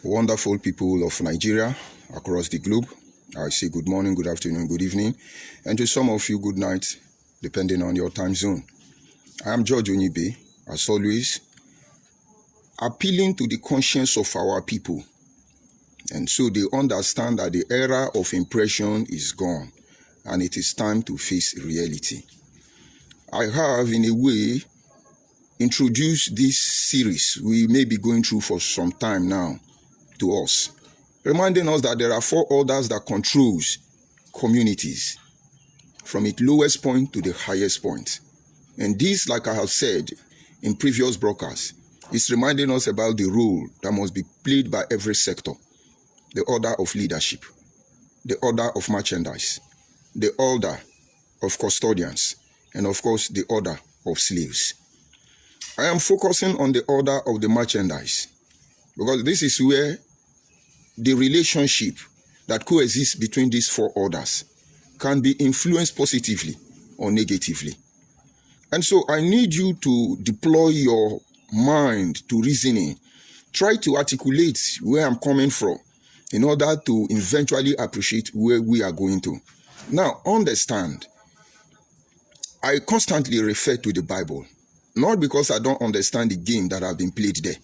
Wonderful people of Nigeria across the globe. I say good morning, good afternoon, good evening, and to some of you, good night, depending on your time zone. I am George Onyibe, as always, appealing to the conscience of our people, and so they understand that the era of impression is gone, and it is time to face reality. I have, in a way, introduced this series we may be going through for some time now to us, reminding us that there are four orders that controls communities, from its lowest point to the highest point. And this, like I have said in previous broadcasts, is reminding us about the role that must be played by every sector: the order of leadership, the order of merchandise, the order of custodians, and of course the order of slaves. I am focusing on the order of the merchandise because this is where the relationship that coexists between these four orders can be influenced positively or negatively. And so I need you to deploy your mind to reasoning. Try to articulate where I'm coming from in order to eventually appreciate where we are going to. Now, understand, I constantly refer to the Bible, not because I don't understand the game that have been played there,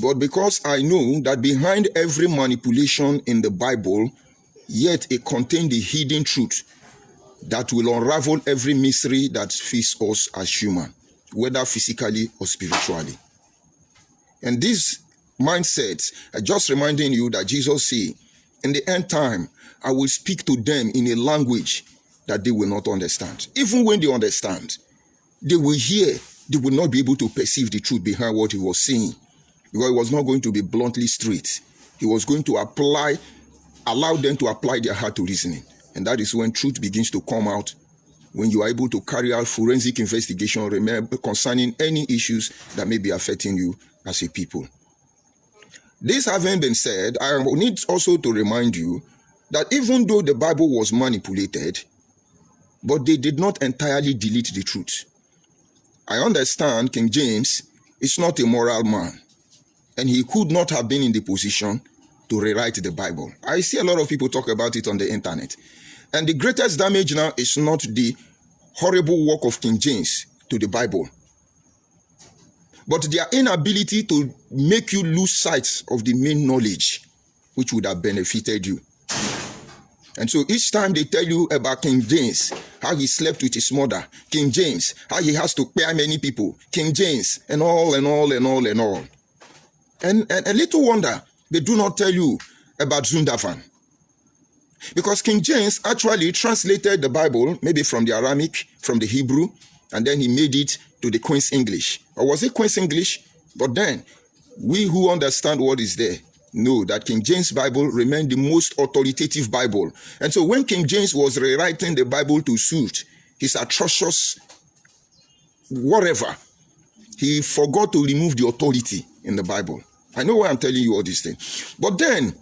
but because I know that behind every manipulation in the Bible, yet it contains the hidden truth that will unravel every mystery that faces us as human, whether physically or spiritually. And this mindset, just reminding you that Jesus said, in the end time, I will speak to them in a language that they will not understand. Even when they understand, they will hear, they will not be able to perceive the truth behind what he was saying. Because it was not going to be bluntly straight. He was going to allow them to apply their heart to reasoning. And that is when truth begins to come out, when you are able to carry out forensic investigation concerning any issues that may be affecting you as a people. This having been said, I need also to remind you that even though the Bible was manipulated, but they did not entirely delete the truth. I understand King James is not a moral man, and he could not have been in the position to rewrite the Bible. I see a lot of people talk about it on the internet. And the greatest damage now is not the horrible work of King James to the Bible, but their inability to make you lose sight of the main knowledge which would have benefited you. And so each time they tell you about King James, how he slept with his mother, King James, how he has to pay many people, King James, and all. And a little wonder, they do not tell you about Zondervan. Because King James actually translated the Bible, maybe from the Aramaic, from the Hebrew, and then he made it to the Queen's English. Or was it Queen's English? But then, we who understand what is there know that King James Bible remained the most authoritative Bible. And so when King James was rewriting the Bible to suit his atrocious whatever, he forgot to remove the authority in the Bible. I know why I'm telling you all these things. But then,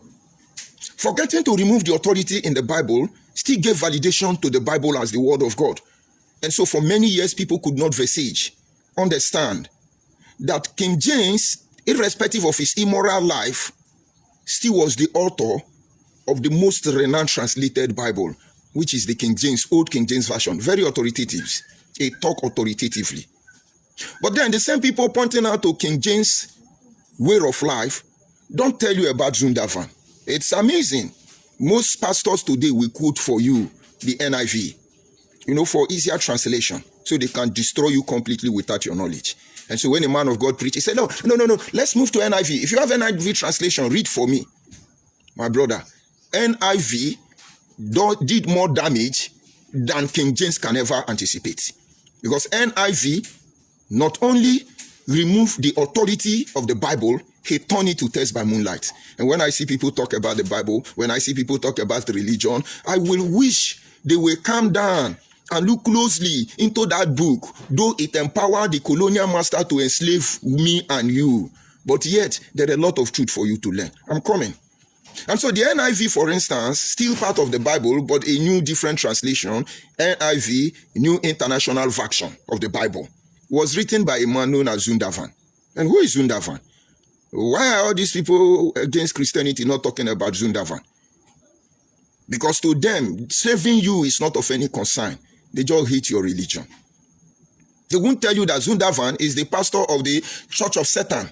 forgetting to remove the authority in the Bible still gave validation to the Bible as the word of God. And so for many years, people could not understand that King James, irrespective of his immoral life, still was the author of the most renowned translated Bible, which is the King James, Old King James Version. Very authoritative. It talk authoritatively. But then the same people pointing out to King James' way of life don't tell you about Zondervan. It's amazing. Most pastors today will quote for you the NIV, for easier translation, so they can destroy you completely without your knowledge. And so when a man of God preaches, he said, no, let's move to NIV. If you have NIV translation, read for me. My brother, NIV did more damage than King James can ever anticipate. Because NIV not only removed the authority of the Bible, he turned it to test by moonlight. And when I see people talk about the Bible, when I see people talk about the religion, I will wish they will calm down and look closely into that book, though it empowered the colonial master to enslave me and you. But yet, there are a lot of truth for you to learn. I'm coming. And so the NIV, for instance, still part of the Bible, but a new different translation, NIV, New International Version of the Bible, was written by a man known as Zondervan. And who is Zondervan? Why are all these people against Christianity not talking about Zondervan? Because to them, saving you is not of any concern. They just hate your religion. They won't tell you that Zondervan is the pastor of the Church of Satan.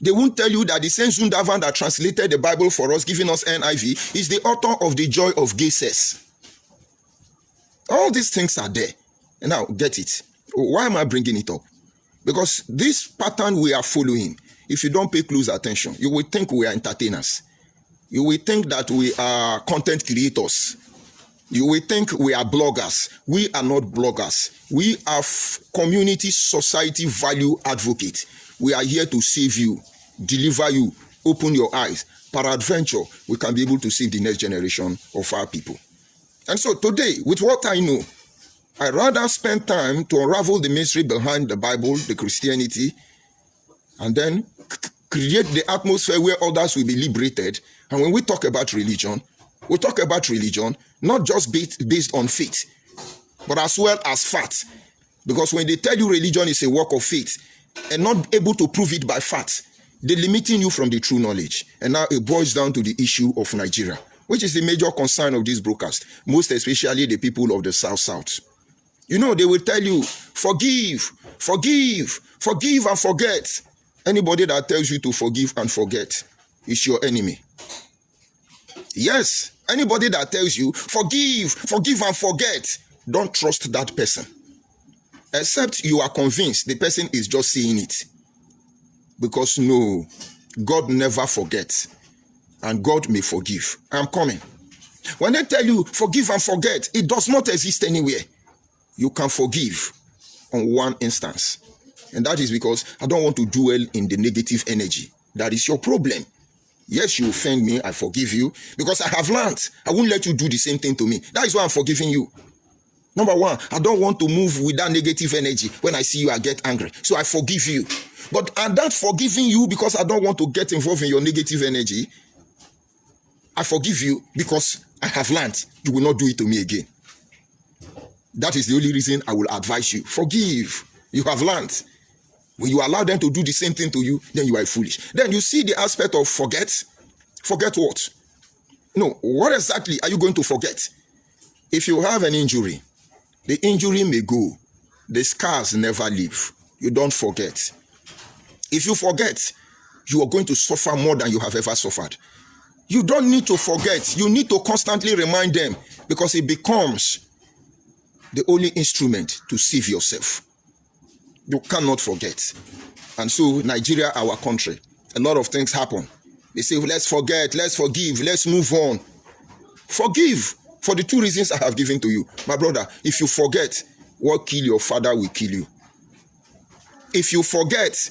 They won't tell you that the same Zondervan that translated the Bible for us, giving us NIV, is the author of the Joy of Gay Sex. All these things are there. And now, get it. Why am I bringing it up? Because this pattern we are following, if you don't pay close attention, you will think we are entertainers. You will think that we are content creators. You will think we are bloggers. We are not bloggers. We are community, society, value advocates. We are here to save you, deliver you, open your eyes. Peradventure, we can be able to save the next generation of our people. And so today, with what I know, I'd rather spend time to unravel the mystery behind the Bible, the Christianity, and then create the atmosphere where others will be liberated. And when we talk about religion, we talk about religion not just based on faith, but as well as facts. Because when they tell you religion is a work of faith and not able to prove it by facts, they're limiting you from the true knowledge. And now it boils down to the issue of Nigeria, which is the major concern of this broadcast, most especially the people of the South. You know, they will tell you, forgive, forgive, forgive and forget. Anybody that tells you to forgive and forget is your enemy. Yes, anybody that tells you, forgive, forgive and forget, don't trust that person. Except you are convinced the person is just saying it. Because no, God never forgets. And God may forgive. I'm coming. When they tell you, forgive and forget, it does not exist anywhere. You can forgive on one instance. And that is because I don't want to dwell in the negative energy. That is your problem. Yes, you offend me, I forgive you. Because I have learned. I won't let you do the same thing to me. That is why I'm forgiving you. Number one, I don't want to move with that negative energy. When I see you, I get angry. So I forgive you. But I'm not forgiving you because I don't want to get involved in your negative energy. I forgive you because I have learned you will not do it to me again. That is the only reason I will advise you. Forgive. You have learned. When you allow them to do the same thing to you, then you are foolish. Then you see the aspect of forget. Forget what? No, what exactly are you going to forget? If you have an injury, the injury may go. The scars never leave. You don't forget. If you forget, you are going to suffer more than you have ever suffered. You don't need to forget. You need to constantly remind them because it becomes the only instrument to save yourself. You cannot forget. And so Nigeria, our country, a lot of things happen. They say, let's forget, let's forgive, let's move on. Forgive for the two reasons I have given to you. My brother, if you forget, what killed your father will kill you. If you forget,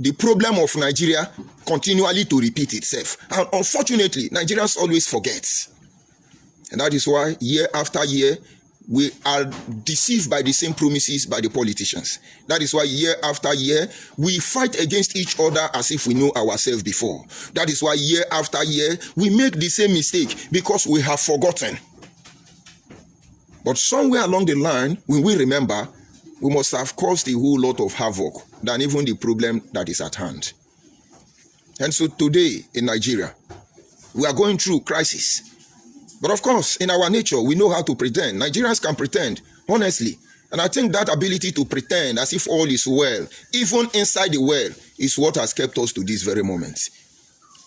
the problem of Nigeria continually to repeat itself. And unfortunately, Nigerians always forget. And that is why year after year, we are deceived by the same promises by the politicians. That is why year after year, we fight against each other as if we know ourselves before. That is why year after year, we make the same mistake because we have forgotten. But somewhere along the line, when we remember, we must have caused a whole lot of havoc than even the problem that is at hand. And so today in Nigeria, we are going through crisis. But of course, in our nature, we know how to pretend. Nigerians can pretend, honestly. And I think that ability to pretend as if all is well, even inside the well, is what has kept us to this very moment.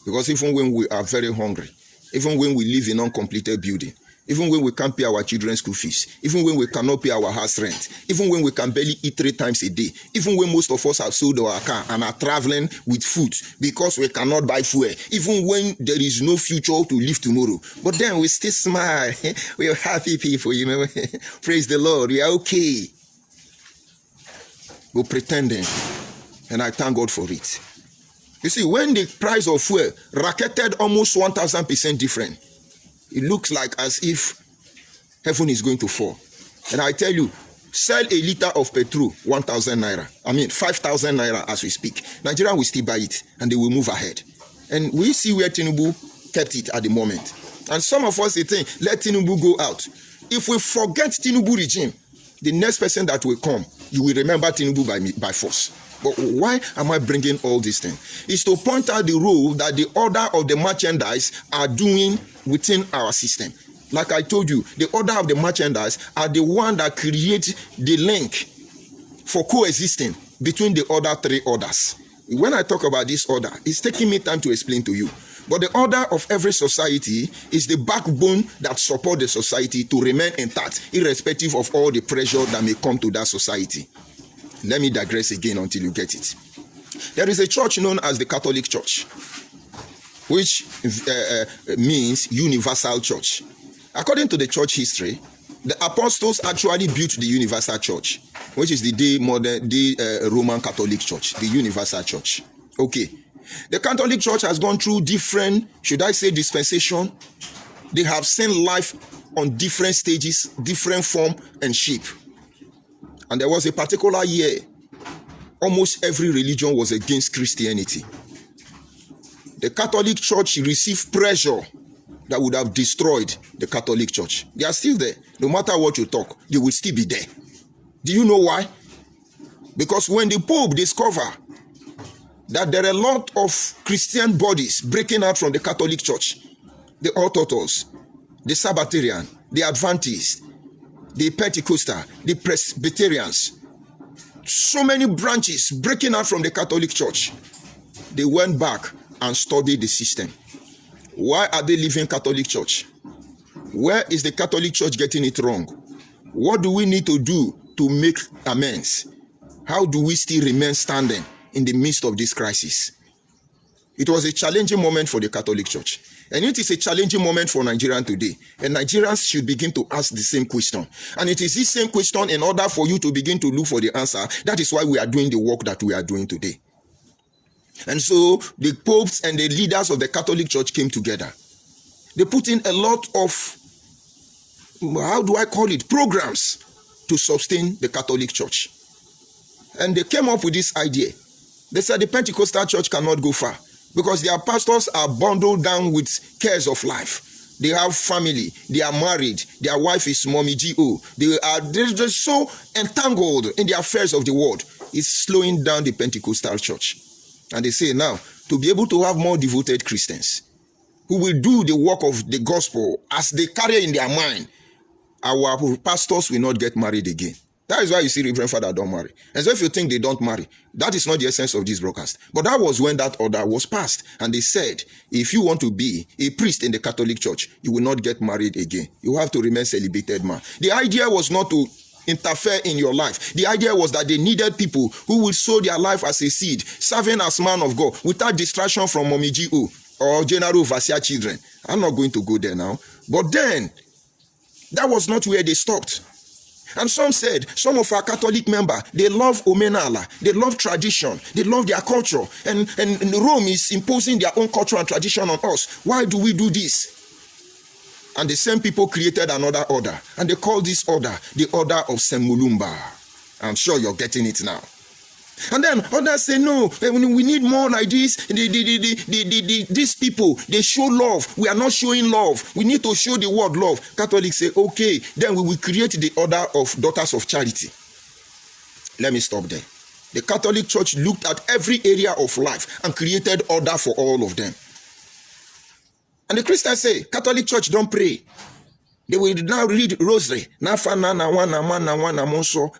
Because even when we are very hungry, even when we live in an uncompleted building, even when we can't pay our children's school fees, even when we cannot pay our house rent, even when we can barely eat 3 times a day, even when most of us have sold our car and are traveling with food because we cannot buy fuel, even when there is no future to live tomorrow. But then we still smile. We are happy people, you know. Praise the Lord. We are okay. We're pretending. And I thank God for it. You see, when the price of fuel rocketed almost 1,000% different, it looks like as if heaven is going to fall. And I tell you, sell a liter of petrol, 1,000 naira. I mean, 5,000 naira as we speak. Nigeria will still buy it and they will move ahead. And we see where Tinubu kept it at the moment. And some of us, they think, let Tinubu go out. If we forget Tinubu regime, the next person that will come, you will remember Tinubu by force. But why am I bringing all these things? It's to point out the role that the order of the merchandise are doing within our system. Like I told you, the order of the merchandise are the one that create the link for coexisting between the other three orders. When I talk about this order, it's taking me time to explain to you. But the order of every society is the backbone that supports the society to remain intact, irrespective of all the pressure that may come to that society. Let me digress again until you get it. There is a church known as the Catholic Church, which means universal church. According to the church history, the apostles actually built the universal church, which is the Roman Catholic Church, the universal church. Okay. The Catholic Church has gone through different, should I say, dispensation. They have seen life on different stages, different form and shape. And there was a particular year, almost every religion was against Christianity. The Catholic Church received pressure that would have destroyed the Catholic Church. They are still there. No matter what you talk, they will still be there. Do you know why? Because when the Pope discovered that there are a lot of Christian bodies breaking out from the Catholic Church, the Orthodox, the Sabbatarian, the Adventist, the Pentecostal, the Presbyterians, so many branches breaking out from the Catholic Church, they went back and studied the system. Why are they leaving Catholic Church? Where is the Catholic Church getting it wrong? What do we need to do to make amends? How do we still remain standing in the midst of this crisis? It was a challenging moment for the Catholic Church. And it is a challenging moment for Nigerians today. And Nigerians should begin to ask the same question. And it is this same question, in order for you to begin to look for the answer, that is why we are doing the work that we are doing today. And so the popes and the leaders of the Catholic Church came together. They put in a lot of, how do I call it, programs to sustain the Catholic Church. And they came up with this idea. They said the Pentecostal church cannot go far because their pastors are bundled down with cares of life. They have family, they are married, their wife is mommy G.O. They're just so entangled in the affairs of the world. It's slowing down the Pentecostal church. And they say now, to be able to have more devoted Christians who will do the work of the gospel as they carry in their mind, our pastors will not get married again. That is why you see Reverend Father don't marry. And so if you think they don't marry, that is not the essence of this broadcast. But that was when that order was passed. And they said, if you want to be a priest in the Catholic Church, you will not get married again. You have to remain celibated man. The idea was not to interfere in your life. The idea was that they needed people who will sow their life as a seed, serving as man of God, without distraction from Mommy G.O. or General Overseer children. I'm not going to go there now. But then, that was not where they stopped. And some said, some of our Catholic members, they love Omenala, they love tradition, they love their culture. And Rome is imposing their own culture and tradition on us. Why do we do this? And the same people created another order. And they call this order the Order of St. Mulumba. I'm sure you're getting it now. And then others say, no, we need more like this. These people, they show love. We are not showing love. We need to show the word love. Catholics say, okay, then we will create the order of Daughters of Charity. Let me stop there. The Catholic Church looked at every area of life and created order for all of them. And the Christians say, Catholic Church don't pray. They will now read rosary.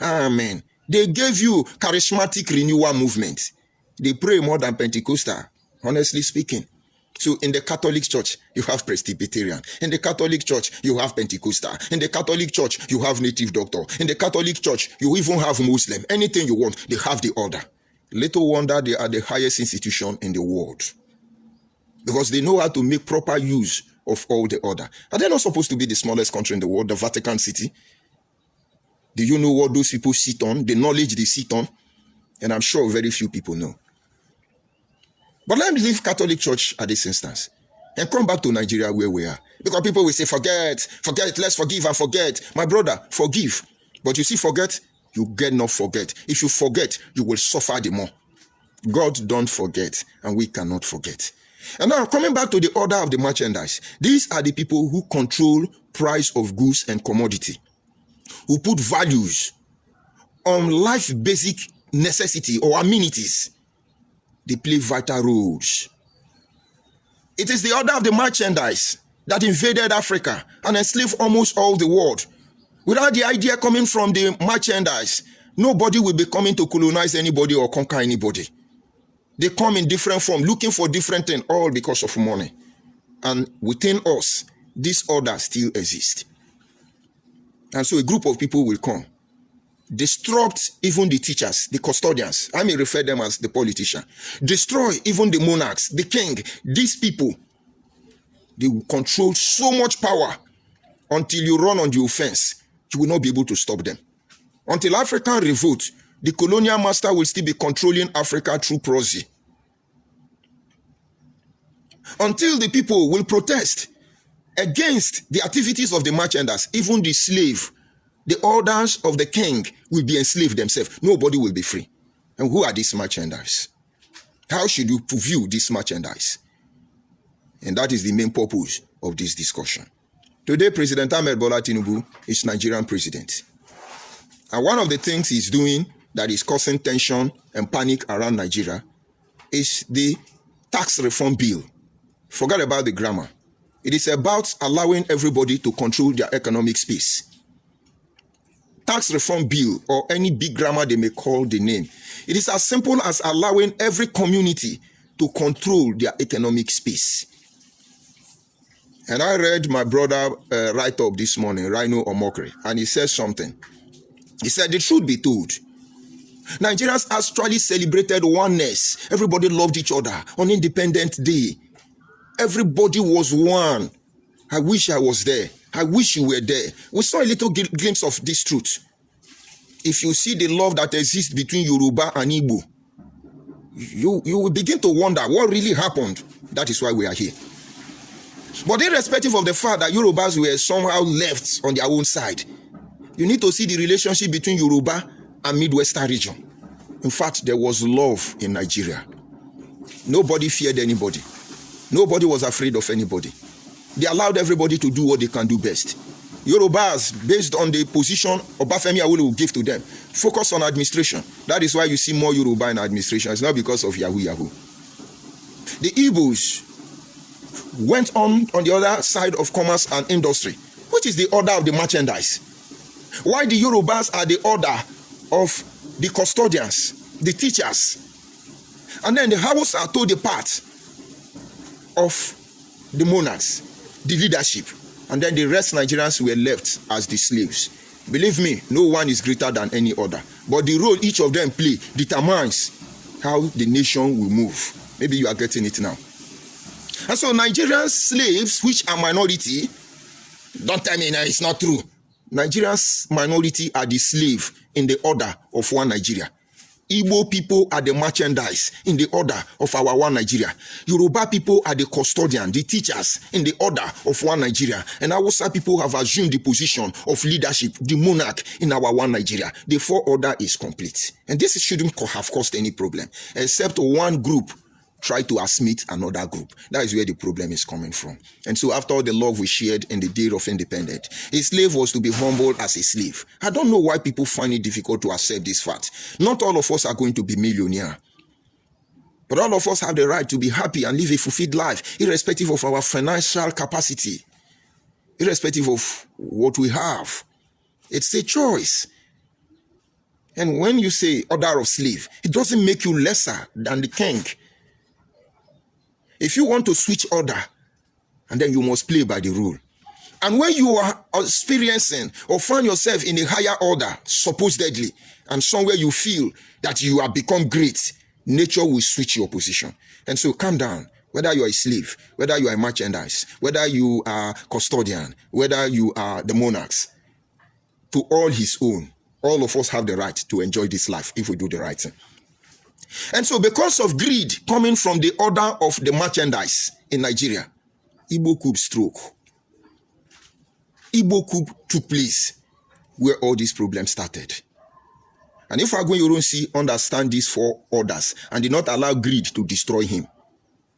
Amen. They gave you charismatic renewal movement. They pray more than Pentecostal, honestly speaking. So in the Catholic Church, you have Presbyterian. In the Catholic Church, you have Pentecostal. In the Catholic Church, you have Native Doctor. In the Catholic Church, you even have Muslim. Anything you want, they have the order. Little wonder they are the highest institution in the world. Because they know how to make proper use of all the order. Are they not supposed to be the smallest country in the world, the Vatican City? Do you know what those people sit on? The knowledge they sit on? And I'm sure very few people know. But let me leave Catholic Church at this instance and come back to Nigeria where we are. Because people will say, forget, let's forgive and forget. My brother, forgive. But you see, forget, you get not forget. If you forget, you will suffer the more. God don't forget, and we cannot forget. And now, coming back to the order of the merchandise, these are the people who control price of goods and commodity, who put values on life basic necessity or amenities, they play vital roles. It is the order of the merchandise that invaded Africa and enslaved almost all the world. Without the idea coming from the merchandise, nobody will be coming to colonize anybody or conquer anybody. They come in different form, looking for different things, all because of money. And within us, this order still exists. And so a group of people will come, disrupt even the teachers, the custodians. I may refer them as the politician. Destroy even the monarchs, the king. These people, they will control so much power until you run on the offense. You will not be able to stop them. Until African revolt, the colonial master will still be controlling Africa through proxy. Until the people will protest against the activities of the merchandise, even the slave, the orders of the king will be enslaved themselves. Nobody will be free. And who are these merchandise? How should you view this merchandise? And that is the main purpose of this discussion. Today, President Ahmed Bola Tinubu is Nigerian president. And one of the things he's doing that is causing tension and panic around Nigeria is the tax reform bill. Forget about the grammar. It is about allowing everybody to control their economic space. Tax reform bill, or any big grammar they may call the name, it is as simple as allowing every community to control their economic space. And I read my brother write-up this morning, Rhino Omokri, and he says something. He said, the truth be told, Nigerians actually celebrated oneness. Everybody loved each other on Independence Day. Everybody was one. I wish I was there. I wish you were there. We saw a little glimpse of this truth. If you see the love that exists between Yoruba and Igbo, you will begin to wonder what really happened. That is why we are here. But irrespective of the fact that Yorubas were somehow left on their own side, you need to see the relationship between Yoruba and Midwestern region. In fact, there was love in Nigeria. Nobody feared anybody. Nobody was afraid of anybody. They allowed everybody to do what they can do best. Yorubas, based on the position Obafemi Awolowo gave to them, focus on administration. That is why you see more Yoruba in administration. It's not because of Yahoo Yahoo. The Igbos went on the other side of commerce and industry, which is the order of the merchandise. Why the Yorubas are the order of the custodians, the teachers. And then the Hausa are told the part of the monarchs, the leadership. And then the rest Nigerians were left as the slaves. Believe me, no one is greater than any other. But the role each of them play determines how the nation will move. Maybe you are getting it now. And so Nigerian slaves, which are minority, don't tell me now it's not true. Nigerians minority are the slave in the order of one Nigeria. Igbo people are the merchandise in the order of our one Nigeria. Yoruba people are the custodian, the teachers in the order of one Nigeria. And Hausa people have assumed the position of leadership, the monarch in our one Nigeria. The four order is complete. And this shouldn't have caused any problem, except one group try to assimilate another group. That is where the problem is coming from. And so after all the love we shared in the day of independence, a slave was to be humbled as a slave. I don't know why people find it difficult to accept this fact. Not all of us are going to be millionaires. But all of us have the right to be happy and live a fulfilled life, irrespective of our financial capacity, irrespective of what we have. It's a choice. And when you say order of slave, it doesn't make you lesser than the king. If you want to switch order, and then you must play by the rule. And when you are experiencing or find yourself in a higher order, supposedly, and somewhere you feel that you have become great, nature will switch your position. And so calm down. Whether you are a slave, whether you are a merchandise, whether you are custodian, whether you are the monarchs, to all his own, all of us have the right to enjoy this life if we do the right thing. And so because of greed coming from the order of the merchandise in Nigeria, Igbo coup stroke. Igbo coup took place where all these problems started. And if Agwenyoronsi understand these four orders and did not allow greed to destroy him,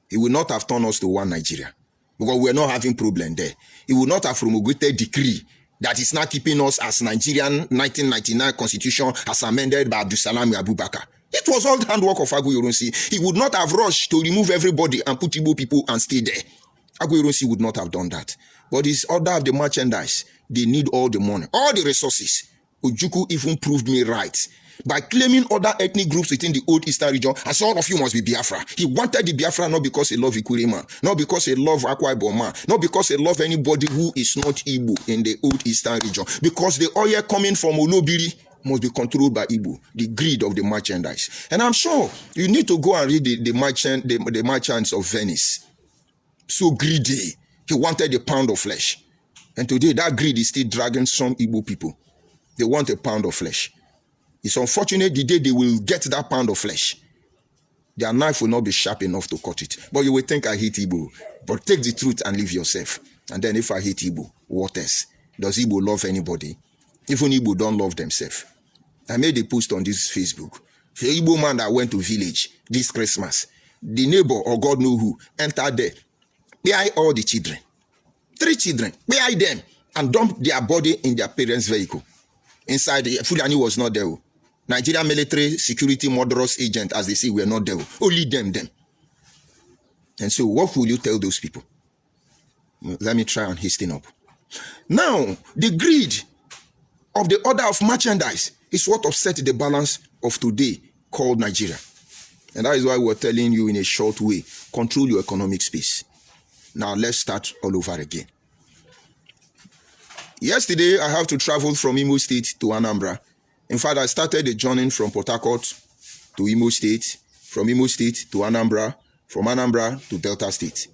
he will not have turned us to one Nigeria. Because we are not having problem there. He will not have promulgated decree that is now keeping us as Nigerian 1999 constitution as amended by Abdulsalami Abubakar. It was all the handwork of Aguiyi-Ironsi. He would not have rushed to remove everybody and put Igbo people and stay there. Aguiyi-Ironsi would not have done that. But his order of the merchandise, they need all the money, all the resources. Ojukwu even proved me right by claiming other ethnic groups within the old Eastern region, as all of you must be Biafra. He wanted the Biafra not because he loved Ikurema, not because he loved Akwa Ibom, not because he loved anybody who is not Igbo in the old Eastern region, because the oil coming from Olobiri must be controlled by Igbo, the greed of the merchandise. And I'm sure you need to go and read the merchants of Venice. So greedy. He wanted a pound of flesh. And today that greed is still dragging some Igbo people. They want a pound of flesh. It's unfortunate the day they will get that pound of flesh, their knife will not be sharp enough to cut it. But you will think I hate Igbo. But take the truth and leave yourself. And then if I hate Igbo, what else? Does Igbo love anybody? Even Igbo don't love themselves. I made a post on this Facebook. The Igbo man that went to village this Christmas, the neighbor or God know who entered there, buy all the children, 3 children, buy them and dump their body in their parents' vehicle. Inside, Fulani was not there. Nigerian military security murderous agent, as they say, were not there. Only them. And so what will you tell those people? Let me try and hasten up. Now, the greed of the order of merchandise is what upset the balance of today called Nigeria. And that is why we're telling you in a short way, control your economic space. Now let's start all over again. Yesterday, I have to travel from Imo State to Anambra. In fact, I started the journey from Port Harcourt to Imo State, from Imo State to Anambra, from Anambra to Delta State.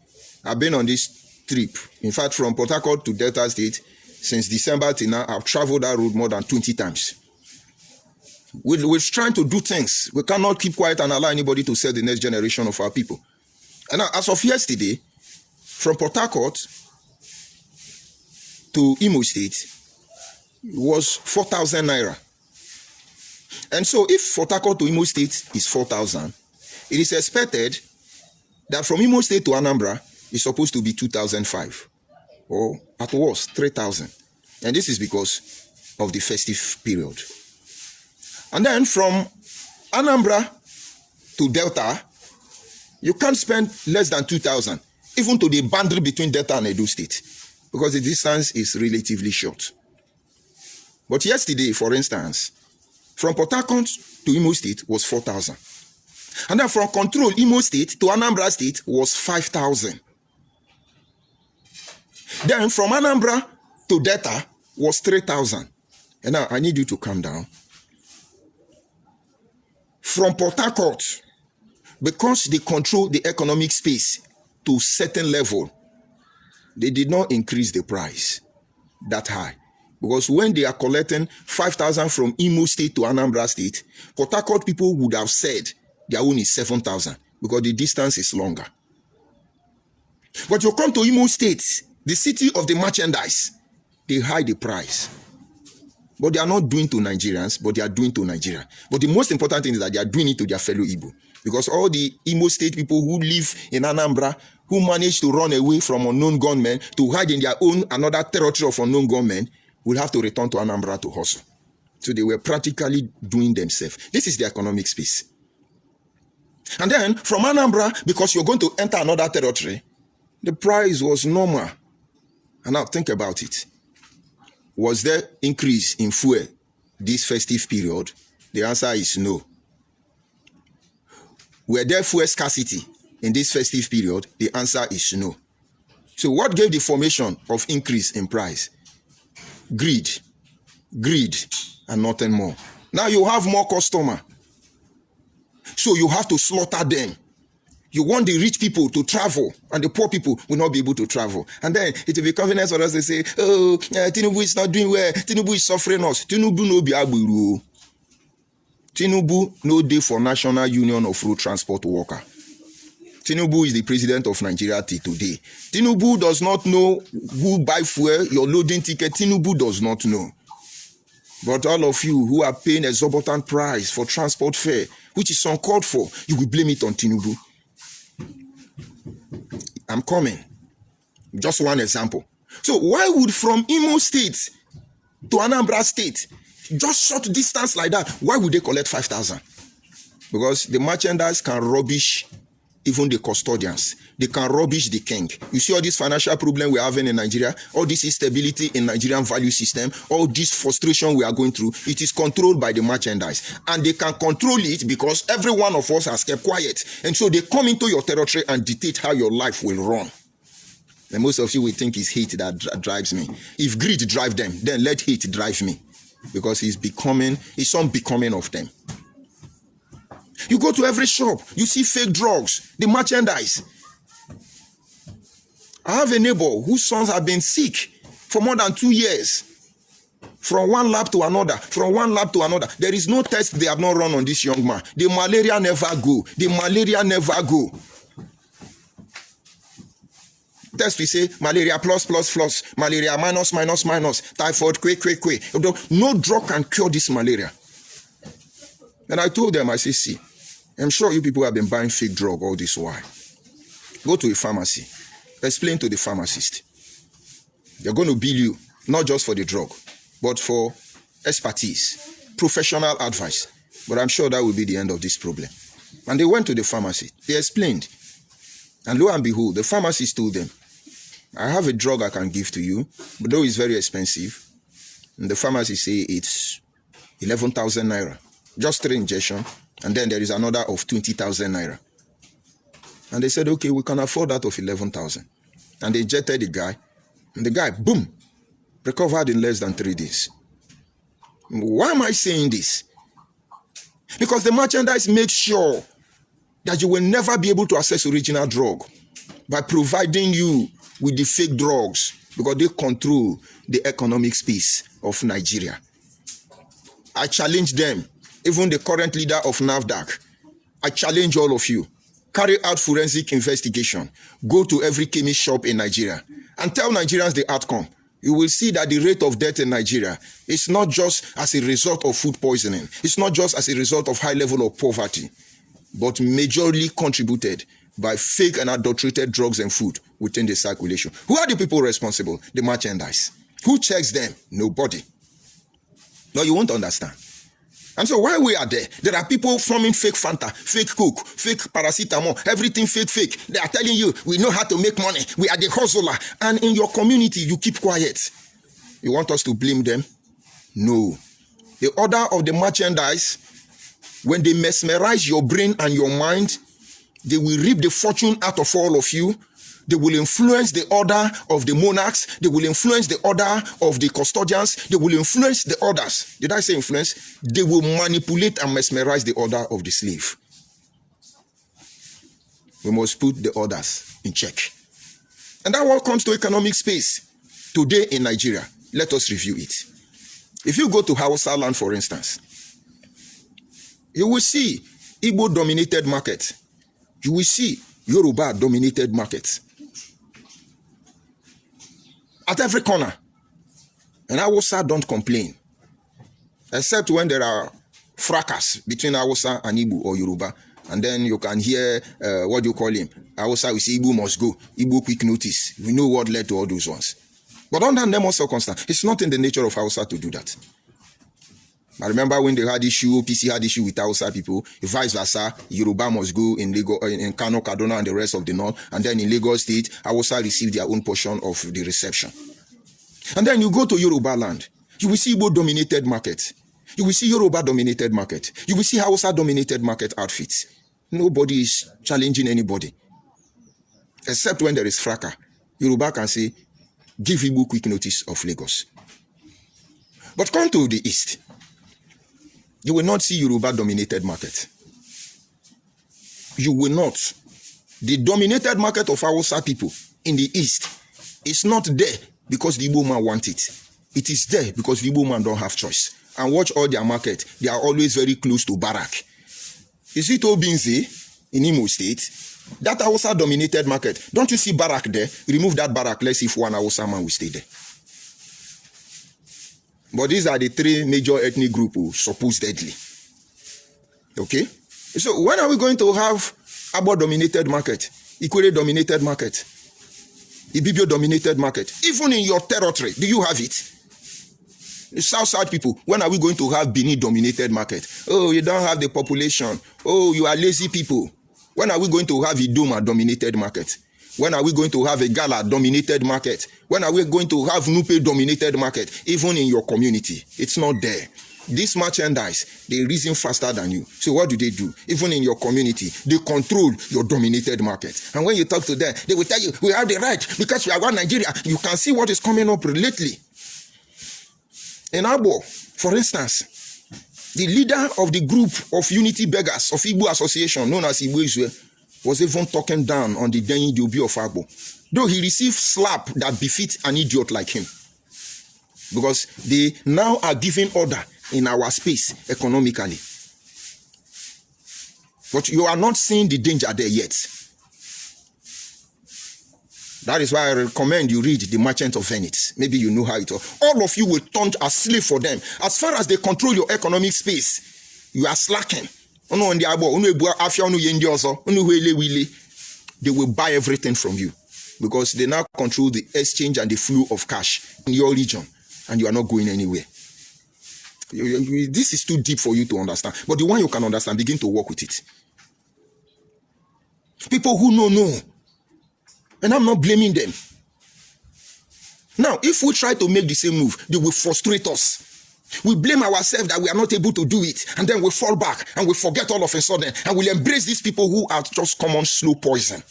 I've been on this trip. In fact, from Port Harcourt to Delta State, since December till now, I've traveled that road more than 20 times. We're trying to do things. We cannot keep quiet and allow anybody to sell the next generation of our people. And as of yesterday, from Port Harcourt to Imo State, it was 4,000 naira. And so if Port Harcourt to Imo State is 4,000, it is expected that from Imo State to Anambra is supposed to be 2,005, or at worst 3,000. And this is because of the festive period. And then from Anambra to Delta, you can't spend less than 2,000, even to the boundary between Delta and Edo State, because the distance is relatively short. But yesterday, for instance, from Port Harcourt to Imo State was 4,000. And then from Control Imo State to Anambra State was 5,000. Then from Anambra to Delta was 3,000. And now I need you to calm down. From Port Harcourt, because they control the economic space to a certain level, they did not increase the price that high. Because when they are collecting 5,000 from Imo State to Anambra State, Port Harcourt people would have said their own is 7,000 because the distance is longer. But you come to Imo State, the city of the merchandise, they hide the price. But they are not doing to Nigerians, but they are doing to Nigeria. But the most important thing is that they are doing it to their fellow Igbo. Because all the Imo State people who live in Anambra, who managed to run away from unknown gunmen to hide in their own another territory of unknown gunmen, will have to return to Anambra to hustle. So they were practically doing themselves. This is the economic space. And then from Anambra, because you're going to enter another territory, the price was normal. And now think about it. Was there increase in fuel this festive period? The answer is no. Were there fuel scarcity in this festive period? The answer is no. So what gave the formation of increase in price? Greed, and nothing more. Now you have more customer, so you have to slaughter them. You want the rich people to travel, and the poor people will not be able to travel. And then it will be convenience for us to say, oh, Tinubu is not doing well. Tinubu is suffering us. Tinubu no be agburu. Tinubu no day for National Union of Road Transport Worker. Tinubu is the president of Nigeria till today. Tinubu does not know who buy fuel, your loading ticket. Tinubu does not know. But all of you who are paying exorbitant price for transport fare, which is uncalled for, you will blame it on Tinubu. I'm coming. Just one example. So why would from Imo State to Anambra State, just short distance like that. Why would they collect 5,000? Because the merchandise can rubbish even the custodians. They can rubbish the king. You see all this financial problem we're having in Nigeria, all this instability in Nigerian value system, all this frustration we are going through, it is controlled by the merchandise. And they can control it because every one of us has kept quiet. And so they come into your territory and dictate how your life will run. And most of you will think it's hate that drives me. If greed drives them, then let hate drive me. Because it's unbecoming of them. You go to every shop, you see fake drugs, the merchandise. I have a neighbor whose sons have been sick for more than 2 years. From one lab to another, from one lab to another. There is no test they have not run on this young man. The malaria never go. The malaria never go. Test we say malaria plus, malaria minus, typhoid, quick. No drug can cure this malaria. And I told them, I say, see, I'm sure you people have been buying fake drug all this while. Go to a pharmacy. Explain to the pharmacist. They're going to bill you, not just for the drug, but for expertise, professional advice. But I'm sure that will be the end of this problem. And they went to the pharmacy. They explained. And lo and behold, the pharmacist told them, I have a drug I can give to you, but though it's very expensive. And the pharmacist say it's 11,000 naira. Just 3 injections. And then there is another of 20,000 naira. And they said, okay, we can afford that of 11,000. And they injected the guy. And the guy, boom, recovered in less than 3 days. Why am I saying this? Because the merchandise makes sure that you will never be able to access original drug by providing you with the fake drugs, because they control the economic space of Nigeria. I challenge them, even the current leader of NAFDAC. I challenge all of you. Carry out forensic investigation. Go to every chemist shop in Nigeria and tell Nigerians the outcome. You will see that the rate of death in Nigeria is not just as a result of food poisoning. It's not just as a result of high level of poverty, but majorly contributed by fake and adulterated drugs and food within the circulation. Who are the people responsible? The merchandise. Who checks them? Nobody. No, you won't understand. And so while we are there are people forming fake Fanta, fake Coke, fake paracetamol, everything fake. They are telling you, we know how to make money. We are the hustler. And in your community, you keep quiet. You want us to blame them? No. The order of the merchandise, when they mesmerize your brain and your mind, they will reap the fortune out of all of you. They will influence the order of the monarchs. They will influence the order of the custodians. They will influence the orders. Did I say influence? They will manipulate and mesmerize the order of the slave. We must put the orders in check. And that all comes to economic space. Today in Nigeria, let us review it. If you go to Hausa land, for instance, you will see Igbo-dominated market. You will see Yoruba-dominated markets. At every corner. And Hausa don't complain. Except when there are fracas between Hausa and Igbo or Yoruba. And then you can hear, what do you call him? Hausa, we say Igbo must go. Igbo quick notice. We know what led to all those ones. But under normal circumstances, it's not in the nature of Hausa to do that. I remember when they had issue, PC had issue with Hausa people, vice versa, Yoruba must go in Lagos, in Kano, Kaduna, and the rest of the north. And then in Lagos State, Hausa received their own portion of the reception. And then you go to Yoruba land, you will see Igbo-dominated market. You will see Yoruba-dominated market. You will see Hausa-dominated market outfits. Nobody is challenging anybody. Except when there is fracas. Yoruba can say, give Igbo quick notice of Lagos. But come to the east. You will not see Yoruba-dominated market. You will not. The dominated market of Hausa people in the east is not there because the Igbo man wants it. It is there because the Igbo man don't have choice. And watch all their market. They are always very close to Barak. You see Tobinze in Imo State? That Hausa-dominated market. Don't you see Barak there? Remove that Barak. Let's see if one Hausa man will stay there. But these are the 3 major ethnic groups, supposedly. Okay? So when are we going to have Abo-dominated market, Ikore-dominated market, Ibibio-dominated market? Even in your territory, do you have it? The South people, when are we going to have Benin-dominated market? Oh, you don't have the population. Oh, you are lazy people. When are we going to have Idoma-dominated market? When are we going to have a Gala-dominated market? When are we going to have Nupe-dominated market? Even in your community, it's not there. This merchandise, they reason faster than you. So what do? Even in your community, they control your dominated market. And when you talk to them, they will tell you, we have the right because we are one Nigeria. You can see what is coming up lately. In Abo, for instance, the leader of the group of Unity Beggars of Igbo Association, known as Igbo Izwe, was even talking down on the Denyi Diobi of Agbo, though he received slap that befits an idiot like him. Because they now are giving order in our space economically. But you are not seeing the danger there yet. That is why I recommend you read The Merchant of Venice. Maybe you know how it all. All of you will turn a slave for them. As far as they control your economic space, you are slacking. They will buy everything from you because they now control the exchange and the flow of cash in your region, and you are not going anywhere. This is too deep for you to understand, but the one you can understand, begin to work with it. People who know, and I'm not blaming them. Now, if we try to make the same move, they will frustrate us. We blame ourselves that we are not able to do it, and then we fall back and we forget all of a sudden, and we'll embrace these people who are just common slow poison.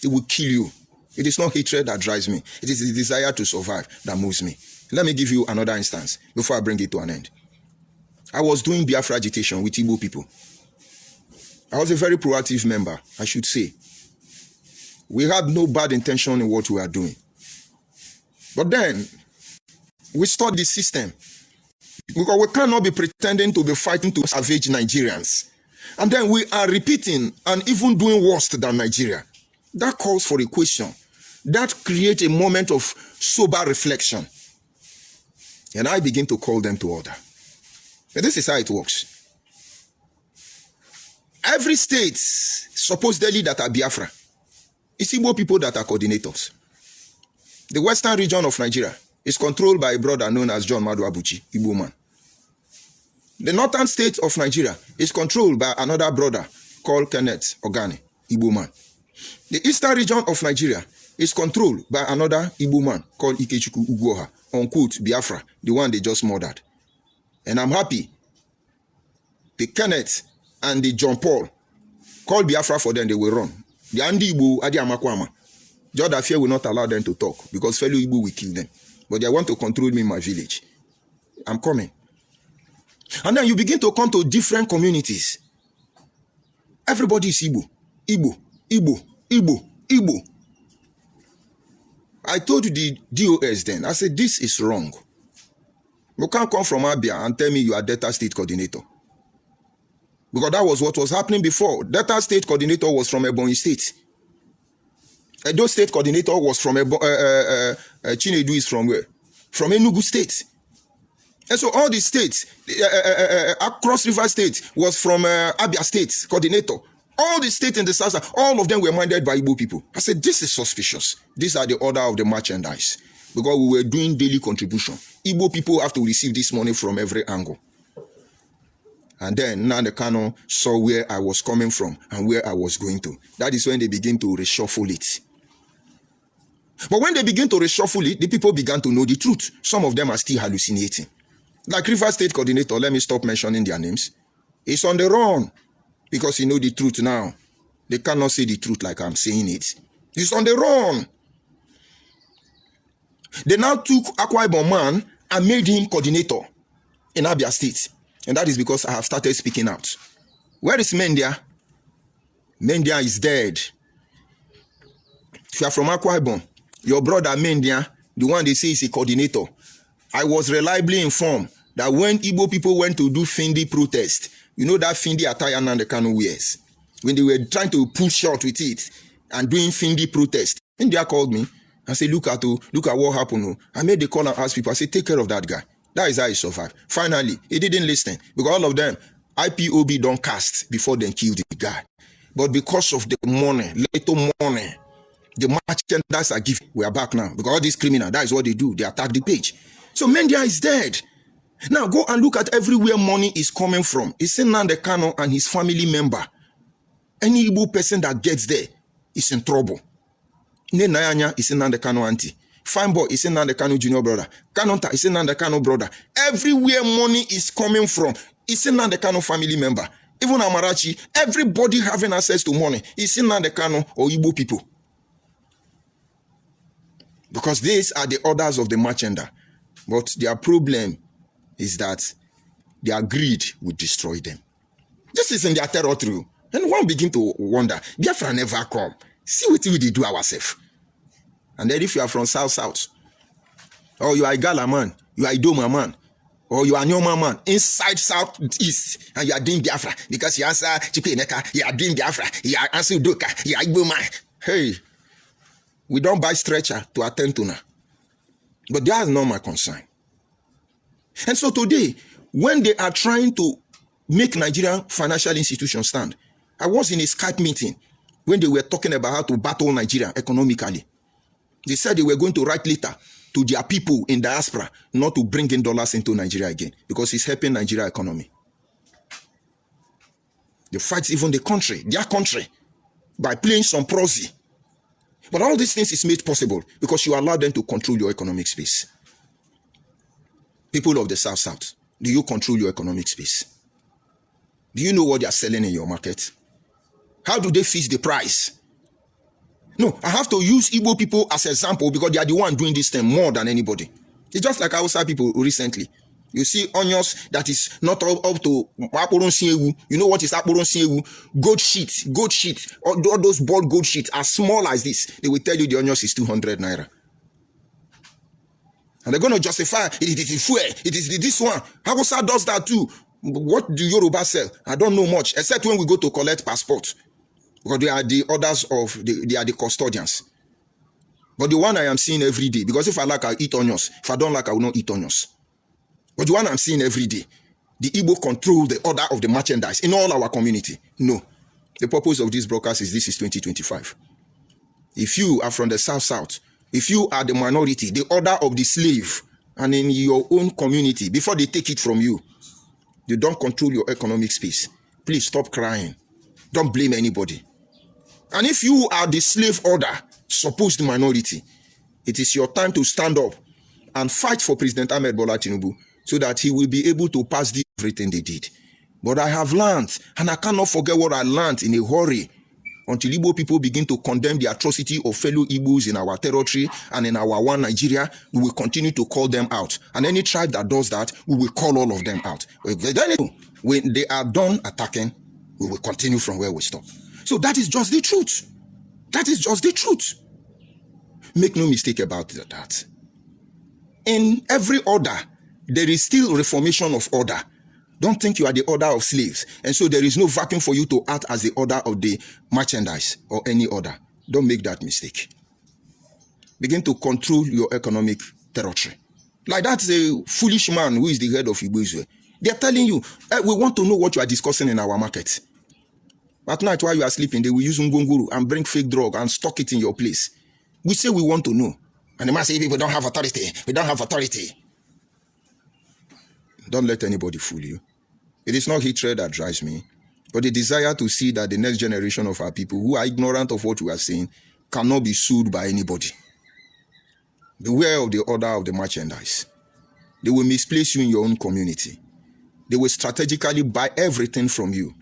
They will kill you. It is not hatred that drives me. It is the desire to survive that moves me. Let me give you another instance before I bring it to an end. I was doing Biafra agitation with Igbo people. I was a very proactive member, I should say. We had no bad intention in what we are doing. But then, we studied the system. Because we cannot be pretending to be fighting to savage Nigerians. And then we are repeating and even doing worse than Nigeria. That calls for a question. That creates a moment of sober reflection. And I begin to call them to order. And this is how it works. Every state, supposedly that are Biafra, it's Igbo people that are coordinators. The western region of Nigeria is controlled by a brother known as John Madu Abuchi, Igbo man. The northern state of Nigeria is controlled by another brother called Kenneth Ogane, Igbo man. The eastern region of Nigeria is controlled by another Igbo man called Ikechukwu Ugwoha, unquote Biafra, the one they just murdered. And I'm happy the Kenneth and the John Paul called Biafra for them, they will run. The Andi Igbo, Adi Amakwama, Judge Afia will not allow them to talk because fellow Igbo will kill them. But they want to control me in my village. I'm coming. And then you begin to come to different communities. Everybody is Igbo. Igbo, Igbo, Igbo, Igbo. I told the DOS then, I said, this is wrong. You can't come from Abia and tell me you are Delta State Coordinator. Because that was what was happening before. Delta State Coordinator was from Ebonyi State. Edo State Coordinator was from Chinedu is from where? From Enugu State. And so all the states, across River State was from Abia State Coordinator. All the states in the south, all of them were minded by Igbo people. I said, this is suspicious. These are the order of the merchandise. Because we were doing daily contribution. Igbo people have to receive this money from every angle. And then Nnamdi Kanu saw where I was coming from and where I was going to. That is when they begin to reshuffle it. But when they begin to reshuffle it, the people began to know the truth. Some of them are still hallucinating. Like River State Coordinator, let me stop mentioning their names. He's on the run because he knows the truth now. They cannot say the truth like I'm saying it. He's on the run. They now took Akwa Ibom man and made him coordinator in Abia State. And that is because I have started speaking out. Where is Mendia? Mendia is dead. If you are from Akwa Ibom, your brother Mendia, the one they say is a coordinator, I was reliably informed that when Igbo people went to do Findi protest, you know that Findi attire Nnamdi Kanu wears, when they were trying to push out with it and doing Findi protest, India called me and said, look at what happened. I made the call and asked people, I said, take care of that guy. That is how he survived. Finally, he didn't listen because all of them, IPOB don't cast before they kill the guy. But because of the money, little money, the merchandise are given, we are back now. Because all these criminals, that is what they do. They attack the page. So Mendia is dead. Now go and look at everywhere money is coming from. It's in Nnamdi Kanu and his family member. Any Igbo person that gets there is in trouble. Ne Nayanya is in Nnamdi Kanu auntie. Fine boy is in Nnamdi Kanu junior brother. Kanonta is in Nnamdi Kanu brother. Everywhere money is coming from, it's in Nnamdi Kanu family member. Even Amarachi, everybody having access to money is in Nnamdi Kanu or Igbo people. Because these are the orders of the merchandise. But their problem is that their greed will destroy them. This is in their territory. And one begin to wonder, Biafra never come. See what we do ourselves. And then if you are from South, or you are a Gala man, you are a Doma man, or you are a Nyoma man, inside Southeast, and you are doing Biafra, because you answer Chipeneka, you are doing Biafra, you are answer Udoka, you are Igbo man. Hey, we don't buy stretcher to attend to now. But that is not my concern. And so today, when they are trying to make Nigerian financial institutions stand, I was in a Skype meeting when they were talking about how to battle Nigeria economically. They said they were going to write letter to their people in diaspora not to bring in dollars into Nigeria again because it's helping Nigeria economy. They fight even the country, their country, by playing some prosy. But all these things is made possible because you allow them to control your economic space. People of the South, do you control your economic space? Do you know what they are selling in your market? How do they fix the price? No, I have to use Igbo people as an example because they are the one doing this thing more than anybody. It's just like Hausa people recently. You see onions that is not up to Aporon Siewu. You know what is Aporon Siewu? Goat sheet. All those boiled goat sheets are small as this. They will tell you the onions is 200 naira. And they're going to justify it is fuel. It is this one. Hausa does that too. What do Yoruba sell? I don't know much, except when we go to collect passport. Because they are the orders of, they are the custodians. But the one I am seeing every day, because if I like, I'll eat onions. If I don't like, I will not eat onions. But the one I'm seeing every day, the Igbo control the order of the merchandise in all our community. No. The purpose of this broadcast is this is 2025. If you are from the South, if you are the minority, the order of the slave, and in your own community, before they take it from you, you don't control your economic space. Please stop crying. Don't blame anybody. And if you are the slave order, supposed minority, it is your time to stand up and fight for President Ahmed Bola Tinubu so that he will be able to pass everything they did. But I have learned, and I cannot forget what I learned in a hurry, until Igbo people begin to condemn the atrocity of fellow Igbos in our territory and in our one Nigeria, we will continue to call them out. And any tribe that does that, we will call all of them out. When they are done attacking, we will continue from where we stop. So that is just the truth. That is just the truth. Make no mistake about that. In every order, there is still reformation of order. Don't think you are the order of slaves. And so there is no vacuum for you to act as the order of the merchandise or any order. Don't make that mistake. Begin to control your economic territory. Like that's a foolish man who is the head of Igbo. They are telling you, we want to know what you are discussing in our market. At night while you are sleeping, they will use ngonguru and bring fake drug and stock it in your place. We say we want to know. And the man say, people don't have authority. We don't have authority. Don't let anybody fool you. It is not hatred that drives me, but the desire to see that the next generation of our people who are ignorant of what we are saying cannot be sued by anybody. Beware of the order of the merchandise. They will misplace you in your own community. They will strategically buy everything from you.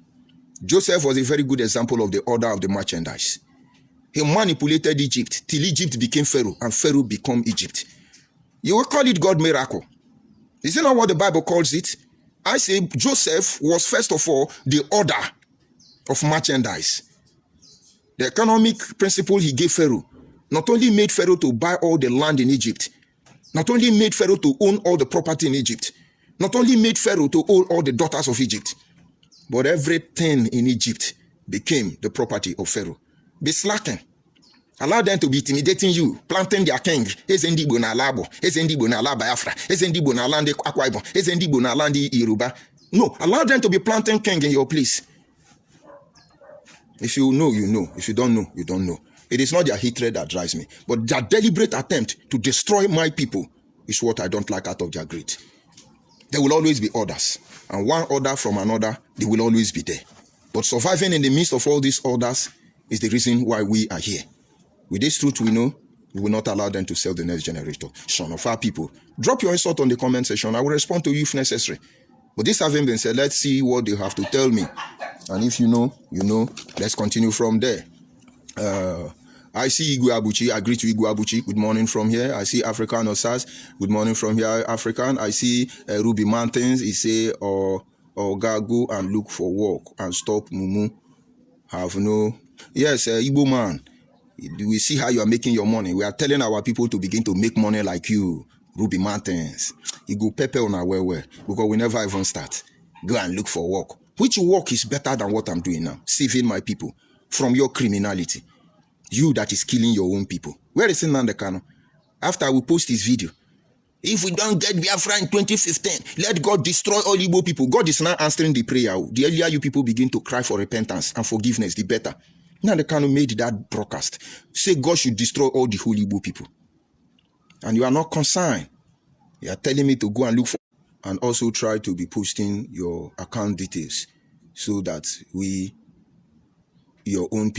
Joseph was a very good example of the order of the merchandise. He manipulated Egypt till Egypt became Pharaoh and Pharaoh became Egypt. You will call it God miracle. Is it not what the Bible calls it? I say Joseph was first of all the order of merchandise. The economic principle he gave Pharaoh not only made Pharaoh to buy all the land in Egypt, not only made Pharaoh to own all the property in Egypt, not only made Pharaoh to own all the daughters of Egypt, but everything in Egypt became the property of Pharaoh. Be slacking. Allow them to be intimidating you, planting their king. Ezendibo na labo, Ezendibo na la Biafra, Ezendibo na land Akwa Ibom, Ezendibo na land Yoruba. No, allow them to be planting king in your place. If you know, you know. If you don't know, you don't know. It is not their hatred that drives me, but their deliberate attempt to destroy my people is what I don't like out of their greed. there will always be others. And one order from another, they will always be there. But surviving in the midst of all these orders is the reason why we are here. With this truth we know, we will not allow them to sell the next generation of our people. Drop your insult on the comment section. I will respond to you if necessary. But this having been said, let's see what they have to tell me. And if you know, you know. Let's continue from there. I see Igwe Abuchi. I greet you, Igwe Abuchi. Good morning from here. I see African Osas. Good morning from here, African. I see Ruby Mountains. He say, go and look for work and stop Mumu. Have no. Yes, Igbo man. We see how you are making your money. We are telling our people to begin to make money like you. Ruby Mountains. You go pepper on our well, because we never even start. Go and look for work. Which work is better than what I'm doing now? Saving my people from your criminality. You that is killing your own people. Where is Nnamdi Kanu? After we post this video, if we don't get Biafra in 2015, let God destroy all Igbo people. God is now answering the prayer. The earlier you people begin to cry for repentance and forgiveness, the better. Nnamdi Kanu made that broadcast. Say God should destroy all the whole Igbo people. And you are not concerned. You are telling me to go and look for, and also try to be posting your account details so that your own people